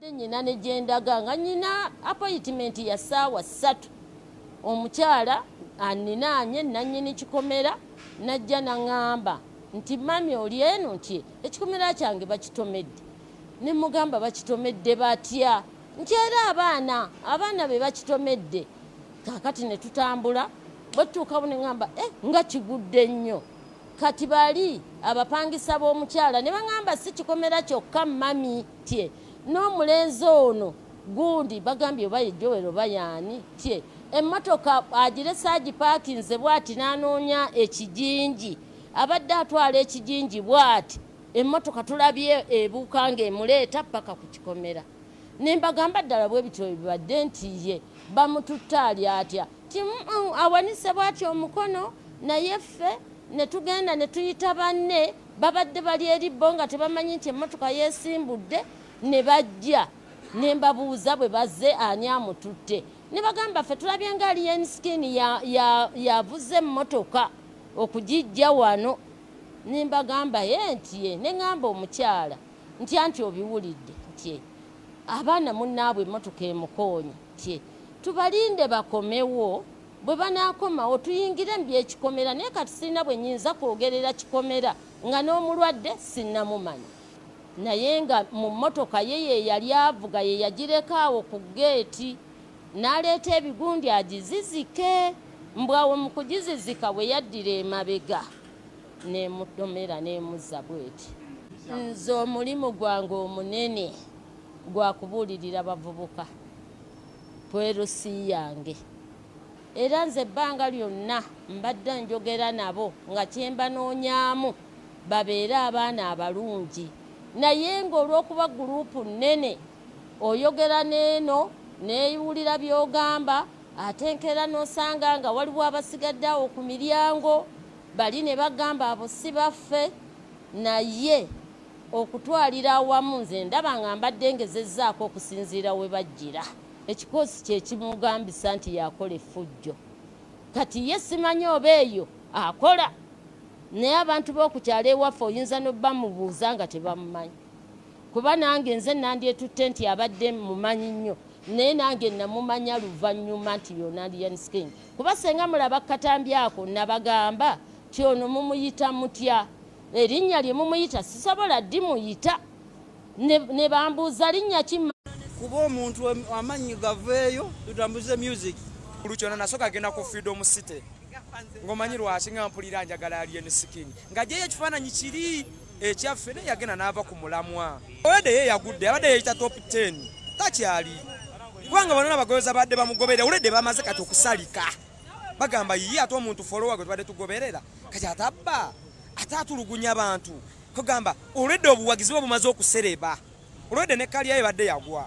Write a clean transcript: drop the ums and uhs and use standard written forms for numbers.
Nyina ne gyendaga nga nyina appointment ya ssaawa 3 omukyala aninaanye nannyini kikomera najja naŋŋamba nti mami oli eno nti ekikomera kyange bakitomedde ne mugamba bakitomedde batya nti era abaana be bakitomedde kaakati ne tutambula bwe tutuukawo ne ŋŋamba nga kigudde nnyo kati bali abapangisa b'omukyala ne baŋŋamba si kikomera kyokka mami tye n'omulenzi ono gundi bagambye oba ye Joel oba yaani tye emmotoka agirese agipaakinze bw'ati n'anoonya ekijinji abadde atwala ekijinji bw'ati emmotoka tulabye ebuuka ng'emuleeta paka ku kikomera ne mbagamba ddala bwe bityo bibadde nti ye bamututte ali atya ti awanise bw'ati omukono naye ffe ne tugenda ne tuyita banne babadde bali eri bo nga tebamanyi nti emmotoka yeesimbudde ne bajja ne mbabuuza bwe bazze ani amututte ne bagamba ffe tulabye nga alien skin yavuze emmotoka okugijja wano ne mbagamba nti ye ne ŋŋamba omukyala nti obiwulidde nti abaana munnaabwe emmotoka emukoonye nti tubalinde bakomewo bwe banaakomawo tuyingire mu byekikomera naye kati sirina bwe nnyinza kwogerera kikomera nga n'omulwadde sinnamumanyi naye nga mu mmotoka ye yali avuga ye yagireka awo ku geeti n'aleeta ebigundi agizizike mbwawe mu kugizizika bwe yaddira emabega n'emutomera n'emuzza bweti nze omulimu gwange omunene gwa kubuulirira bavubuka pwerusi yange era nze ebbanga lyonna mbadde njogera nabo nga kyembanoonyaamu babeere abaana abalungi naye ng'olw'okuba guruupu nnene oyogera n'eno neewulira by'ogamba ate nkera n'osanga nga waliwo abasigadde awo ku miryango bali ne bagamba abo si baffe naye okutwalira awamu nze ndaba nga mbadde ngezezzaako okusinziira we bajjira ekikoosi kye kimugambisa nti yakola effujjo kati ye simanyi oba eyo akola naye abantu b'okukyala ewaffe oyinza n'obbamubuuza nga tebamumanyi kuba nange nze nandyetutte nti abadde mumanyi nnyo naye nange namumanya luvannyuma nti yona alien skin kuba senga mulaba katambi ako nabagamba ti ono mumuyita mutya erinnya lye mumuyita sisobola ddi muyita ne bambuuza linnya ki kuba omuntu amanyi gaveeyo tutambuze music lukyona nasooka agenda ku Freedom City ng'omanyi lwaki nga mpulira njagala alien skin nga gyeyo ekifaananyi kiri ekyaffe naye yagenda n'ava ku mulamwa owedde ye yagudde abadde yeyita top 10 takyali kubanga bano n'abagobereza badde bamugoberera olwedde bamaze kati okusalika bagamba yiye ate omuntu folowa gwe tubadde tugoberera kati atabba ate atulugunya abantu kugamba olwedde obuwagizi bwe bumaze okusereba olwedde ne kalya ye badde yagwa